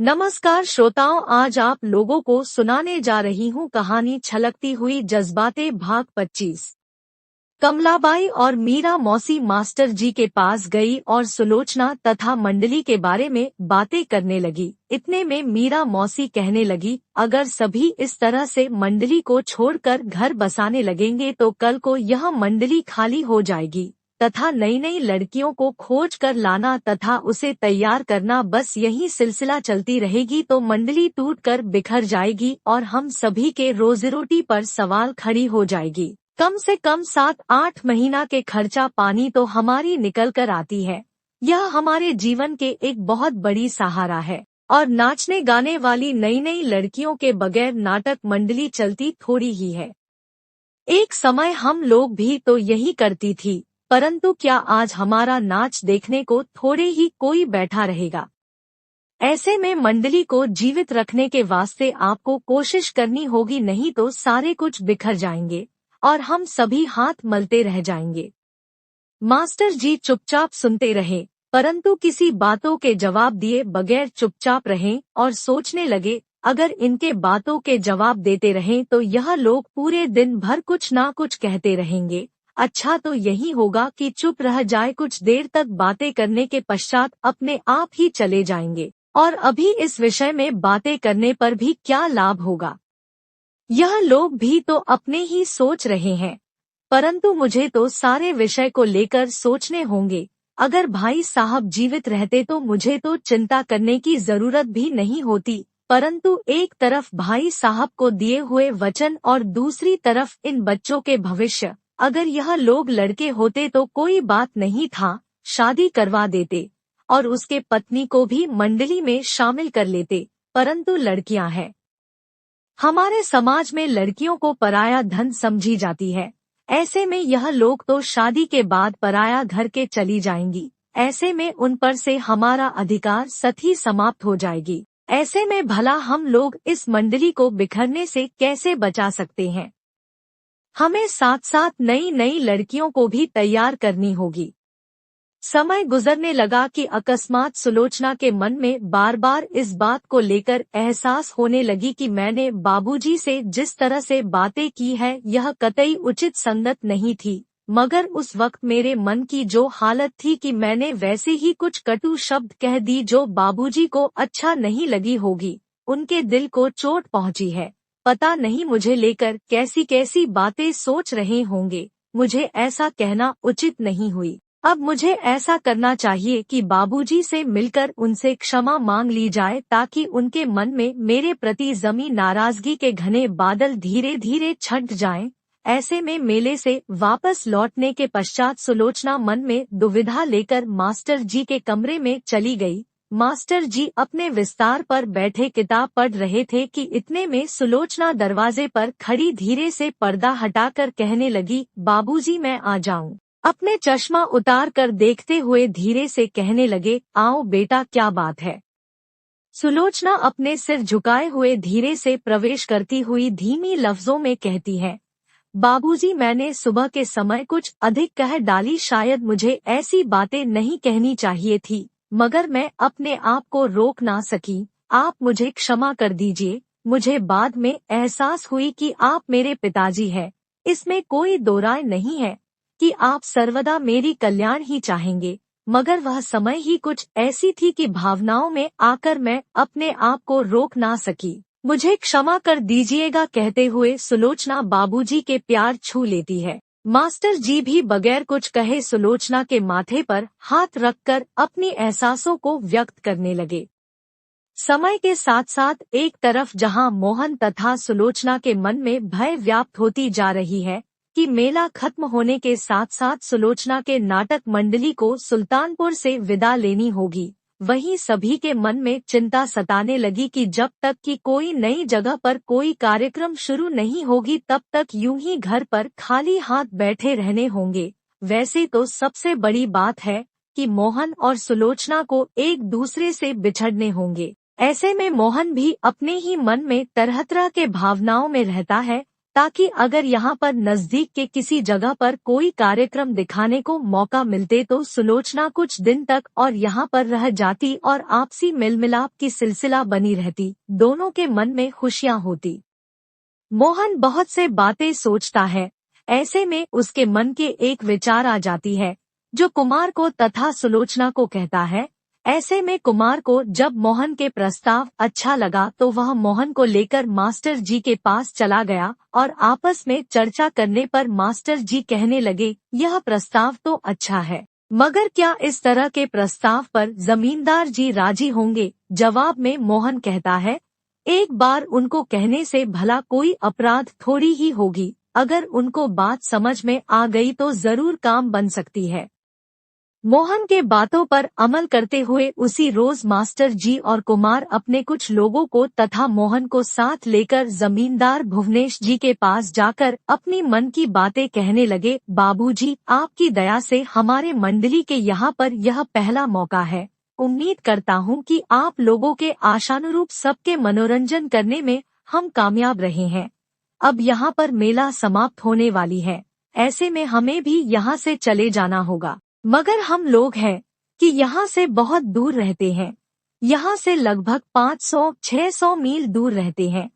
नमस्कार श्रोताओं, आज आप लोगों को सुनाने जा रही हूँ कहानी छलकती हुई जज्बातें भाग 25। कमलाबाई और मीरा मौसी मास्टर जी के पास गई और सुलोचना तथा मंडली के बारे में बातें करने लगी। इतने में मीरा मौसी कहने लगी, अगर सभी इस तरह से मंडली को छोड़कर घर बसाने लगेंगे तो कल को यह मंडली खाली हो जाएगी तथा नई नई लड़कियों को खोज कर लाना तथा उसे तैयार करना, बस यही सिलसिला चलती रहेगी तो मंडली टूटकर बिखर जाएगी और हम सभी के रोजी रोटी पर सवाल खड़ी हो जाएगी। कम से कम 7-8 महीना के खर्चा पानी तो हमारी निकल कर आती है। यह हमारे जीवन के एक बहुत बड़ी सहारा है और नाचने गाने वाली नई नई लड़कियों के बगैर नाटक मंडली चलती थोड़ी ही है। एक समय हम लोग भी तो यही करती थी, परंतु क्या आज हमारा नाच देखने को थोड़े ही कोई बैठा रहेगा। ऐसे में मंडली को जीवित रखने के वास्ते आपको कोशिश करनी होगी, नहीं तो सारे कुछ बिखर जाएंगे और हम सभी हाथ मलते रह जाएंगे। मास्टर जी चुपचाप सुनते रहे, परंतु किसी बातों के जवाब दिए बगैर चुपचाप रहे और सोचने लगे, अगर इनके बातों के जवाब देते रहें तो यह लोग पूरे दिन भर कुछ ना कुछ कहते रहेंगे। अच्छा तो यही होगा कि चुप रह जाए, कुछ देर तक बातें करने के पश्चात अपने आप ही चले जाएंगे और अभी इस विषय में बातें करने पर भी क्या लाभ होगा। यह लोग भी तो अपने ही सोच रहे हैं, परंतु मुझे तो सारे विषय को लेकर सोचने होंगे। अगर भाई साहब जीवित रहते तो मुझे तो चिंता करने की जरूरत भी नहीं होती, परंतु एक तरफ भाई साहब को दिए हुए वचन और दूसरी तरफ इन बच्चों के भविष्य। अगर यह लोग लड़के होते तो कोई बात नहीं था, शादी करवा देते और उसके पत्नी को भी मंडली में शामिल कर लेते, परंतु लड़कियां हैं। हमारे समाज में लड़कियों को पराया धन समझी जाती है। ऐसे में यह लोग तो शादी के बाद पराया घर के चली जाएंगी। ऐसे में उन पर से हमारा अधिकार सती समाप्त हो जाएगी। ऐसे में भला हम लोग इस मंडली को बिखरने से कैसे बचा सकते हैं। हमें साथ साथ नई नई लड़कियों को भी तैयार करनी होगी। समय गुजरने लगा कि अकस्मात सुलोचना के मन में बार बार इस बात को लेकर एहसास होने लगी कि मैंने बाबूजी से जिस तरह से बातें की है यह कतई उचित संगत नहीं थी, मगर उस वक्त मेरे मन की जो हालत थी कि मैंने वैसे ही कुछ कटु शब्द कह दी जो बाबूजी को अच्छा नहीं लगी होगी। उनके दिल को चोट पहुंची है। पता नहीं मुझे लेकर कैसी कैसी बातें सोच रहे होंगे। मुझे ऐसा कहना उचित नहीं हुई। अब मुझे ऐसा करना चाहिए कि बाबूजी से मिलकर उनसे क्षमा मांग ली जाए, ताकि उनके मन में मेरे प्रति जमी नाराजगी के घने बादल धीरे धीरे छंट जाएं। ऐसे में मेले से वापस लौटने के पश्चात सुलोचना मन में दुविधा लेकर मास्टर जी के कमरे में चली गई। मास्टर जी अपने विस्तार पर बैठे किताब पढ़ रहे थे कि इतने में सुलोचना दरवाजे पर खड़ी धीरे से पर्दा हटाकर कहने लगी, बाबूजी मैं आ जाऊं। अपने चश्मा उतार कर देखते हुए धीरे से कहने लगे, आओ बेटा क्या बात है। सुलोचना अपने सिर झुकाए हुए धीरे से प्रवेश करती हुई धीमी लफ्जों में कहती है, बाबूजी मैंने सुबह के समय कुछ अधिक कह डाली, शायद मुझे ऐसी बातें नहीं कहनी चाहिए थी, मगर मैं अपने आप को रोक ना सकी। आप मुझे क्षमा कर दीजिए। मुझे बाद में एहसास हुई कि आप मेरे पिताजी हैं। इसमें कोई दो राय नहीं है कि आप सर्वदा मेरी कल्याण ही चाहेंगे, मगर वह समय ही कुछ ऐसी थी कि भावनाओं में आकर मैं अपने आप को रोक ना सकी। मुझे क्षमा कर दीजिएगा। कहते हुए सुलोचना बाबूजी के प्यार छू लेती है। मास्टर जी भी बगैर कुछ कहे सुलोचना के माथे पर हाथ रखकर अपनी एहसासों को व्यक्त करने लगे। समय के साथ साथ एक तरफ जहां मोहन तथा सुलोचना के मन में भय व्याप्त होती जा रही है कि मेला खत्म होने के साथ साथ सुलोचना के नाटक मंडली को सुल्तानपुर से विदा लेनी होगी, वहीं सभी के मन में चिंता सताने लगी कि जब तक कि कोई नई जगह पर कोई कार्यक्रम शुरू नहीं होगी तब तक यूं ही घर पर खाली हाथ बैठे रहने होंगे। वैसे तो सबसे बड़ी बात है कि मोहन और सुलोचना को एक दूसरे से बिछड़ने होंगे। ऐसे में मोहन भी अपने ही मन में तरह तरह के भावनाओं में रहता है ताकि अगर यहाँ पर नजदीक के किसी जगह पर कोई कार्यक्रम दिखाने को मौका मिलते तो सुलोचना कुछ दिन तक और यहाँ पर रह जाती और आपसी मिलमिलाप की सिलसिला बनी रहती, दोनों के मन में खुशियाँ होती। मोहन बहुत से बातें सोचता है। ऐसे में उसके मन के एक विचार आ जाती है जो कुमार को तथा सुलोचना को कहता है। ऐसे में कुमार को जब मोहन के प्रस्ताव अच्छा लगा तो वह मोहन को लेकर मास्टर जी के पास चला गया और आपस में चर्चा करने पर मास्टर जी कहने लगे, यह प्रस्ताव तो अच्छा है, मगर क्या इस तरह के प्रस्ताव पर जमींदार जी राजी होंगे? जवाब में मोहन कहता है, एक बार उनको कहने से भला कोई अपराध थोड़ी ही होगी, अगर उनको बात समझ में आ गई तो जरूर काम बन सकती है। मोहन के बातों पर अमल करते हुए उसी रोज मास्टर जी और कुमार अपने कुछ लोगों को तथा मोहन को साथ लेकर जमींदार भुवनेश जी के पास जाकर अपनी मन की बातें कहने लगे। बाबूजी, आपकी दया से हमारे मंडली के यहाँ पर यह पहला मौका है। उम्मीद करता हूँ कि आप लोगों के आशानुरूप सबके मनोरंजन करने में हम कामयाब रहे हैं। अब यहाँ पर मेला समाप्त होने वाली है, ऐसे में हमें भी यहाँ से चले जाना होगा, मगर हम लोग हैं कि यहाँ से बहुत दूर रहते हैं, यहाँ से लगभग 500-600 मील दूर रहते हैं।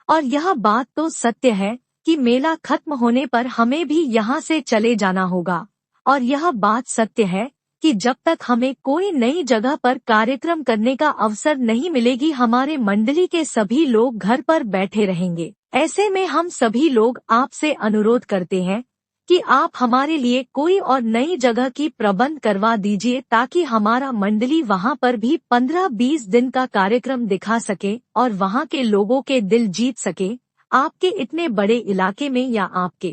और यह बात तो सत्य है कि मेला खत्म होने पर हमें भी यहाँ से चले जाना होगा। और यह बात सत्य है कि जब तक हमें कोई नई जगह पर कार्यक्रम करने का अवसर नहीं मिलेगी, हमारे मंडली के सभी लोग घर पर बैठे रहेंगे। ऐसे में हम सभी लोग आपसे अनुरोध करते हैं कि आप हमारे लिए कोई और नई जगह की प्रबंध करवा दीजिए, ताकि हमारा मंडली वहां पर भी 15-20 दिन का कार्यक्रम दिखा सके और वहां के लोगों के दिल जीत सके। आपके इतने बड़े इलाके में या आपके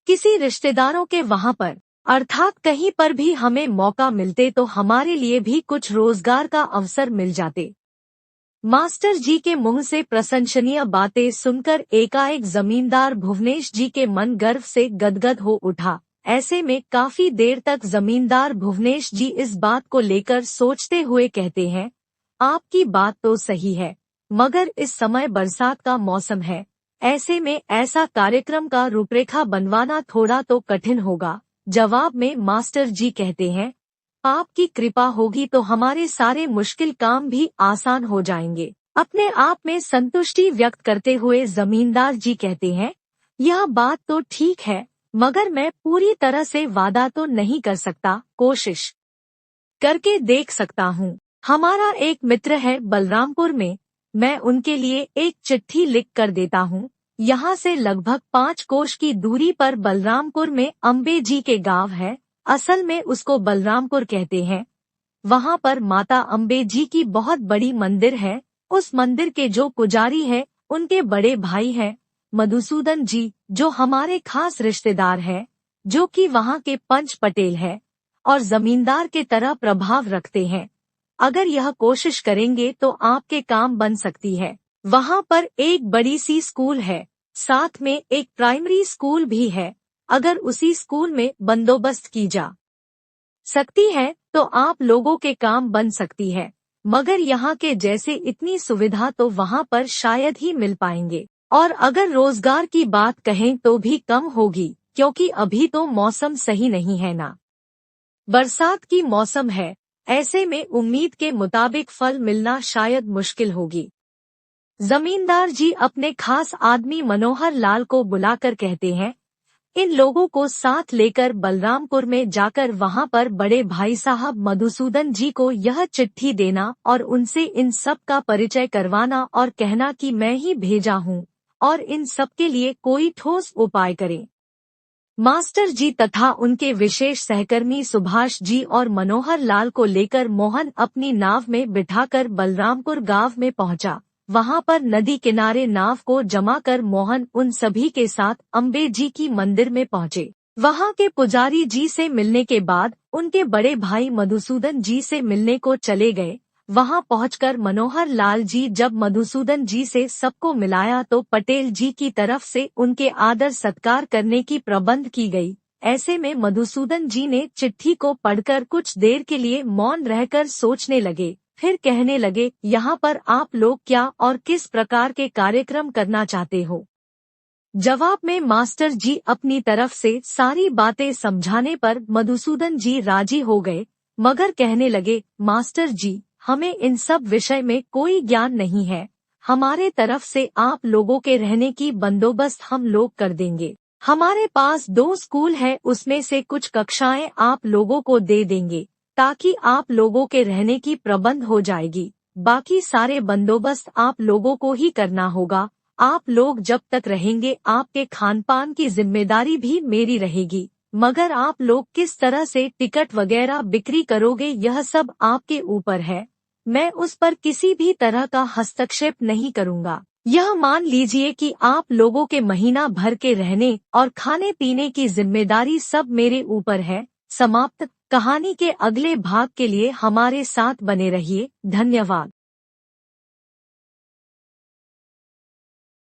किसी रिश्तेदारों के वहां पर, अर्थात कहीं पर भी हमें मौका मिलते तो हमारे लिए भी कुछ रोजगार का अवसर मिल जाते। मास्टर जी के मुंह से प्रशंसनीय बातें सुनकर एकाएक जमींदार भुवनेश जी के मन गर्व से गदगद हो उठा। ऐसे में काफी देर तक जमींदार भुवनेश जी इस बात को लेकर सोचते हुए कहते हैं, आपकी बात तो सही है, मगर इस समय बरसात का मौसम है, ऐसे में ऐसा कार्यक्रम का रूपरेखा बनवाना थोड़ा तो कठिन होगा। जवाब में मास्टर जी कहते हैं, आपकी कृपा होगी तो हमारे सारे मुश्किल काम भी आसान हो जाएंगे। अपने आप में संतुष्टि व्यक्त करते हुए जमींदार जी कहते हैं, यह बात तो ठीक है, मगर मैं पूरी तरह से वादा तो नहीं कर सकता, कोशिश करके देख सकता हूँ। हमारा एक मित्र है बलरामपुर में, मैं उनके लिए एक चिट्ठी लिख कर देता हूँ। यहाँ से लगभग 5 कोश की दूरी पर बलरामपुर में अम्बे जी के गांव है, असल में उसको बलरामपुर कहते हैं। वहाँ पर माता अम्बे जी की बहुत बड़ी मंदिर है। उस मंदिर के जो पुजारी है उनके बड़े भाई हैं मधुसूदन जी, जो हमारे खास रिश्तेदार है, जो कि वहाँ के पंच पटेल है और जमींदार के तरह प्रभाव रखते हैं। अगर यह कोशिश करेंगे तो आपके काम बन सकती है। वहाँ पर एक बड़ी सी स्कूल है, साथ में एक प्राइमरी स्कूल भी है। अगर उसी स्कूल में बंदोबस्त की जा सकती है तो आप लोगों के काम बन सकती है, मगर यहाँ के जैसे इतनी सुविधा तो वहाँ पर शायद ही मिल पाएंगे। और अगर रोजगार की बात कहें तो भी कम होगी, क्योंकि अभी तो मौसम सही नहीं है ना, बरसात की मौसम है। ऐसे में उम्मीद के मुताबिक फल मिलना शायद मुश्किल होगी। जमींदार जी अपने खास आदमी मनोहर लाल को बुलाकर कहते हैं, इन लोगों को साथ लेकर बलरामपुर में जाकर वहां पर बड़े भाई साहब मधुसूदन जी को यह चिट्ठी देना और उनसे इन सब का परिचय करवाना और कहना कि मैं ही भेजा हूँ और इन सब के लिए कोई ठोस उपाय करें। मास्टर जी तथा उनके विशेष सहकर्मी सुभाष जी और मनोहर लाल को लेकर मोहन अपनी नाव में बिठाकर बलरामपुर गांव में पहुंचा। वहां पर नदी किनारे नाव को जमा कर मोहन उन सभी के साथ अम्बे जी की मंदिर में पहुंचे। वहां के पुजारी जी से मिलने के बाद उनके बड़े भाई मधुसूदन जी से मिलने को चले गए। वहां पहुंचकर मनोहर लाल जी जब मधुसूदन जी से सबको मिलाया तो पटेल जी की तरफ से उनके आदर सत्कार करने की प्रबंध की गई। ऐसे में मधुसूदन जी ने चिट्ठी को पढ़कर कुछ देर के लिए मौन रहकर सोचने लगे, फिर कहने लगे, यहाँ पर आप लोग क्या और किस प्रकार के कार्यक्रम करना चाहते हो? जवाब में मास्टर जी अपनी तरफ से सारी बातें समझाने पर मधुसूदन जी राजी हो गए, मगर कहने लगे, मास्टर जी, हमें इन सब विषय में कोई ज्ञान नहीं है। हमारे तरफ से आप लोगों के रहने की बंदोबस्त हम लोग कर देंगे। हमारे पास 2 स्कूल है, उसमें से कुछ कक्षाएं आप लोगों को दे देंगे, ताकि आप लोगों के रहने की प्रबंध हो जाएगी। बाकी सारे बंदोबस्त आप लोगों को ही करना होगा। आप लोग जब तक रहेंगे आपके खान पान की जिम्मेदारी भी मेरी रहेगी, मगर आप लोग किस तरह से टिकट वगैरह बिक्री करोगे यह सब आपके ऊपर है। मैं उस पर किसी भी तरह का हस्तक्षेप नहीं करूंगा। यह मान लीजिए कि आप लोगों के महीना भर के रहने और खाने पीने की जिम्मेदारी सब मेरे ऊपर है। समाप्त। कहानी के अगले भाग के लिए हमारे साथ बने रहिए। धन्यवाद।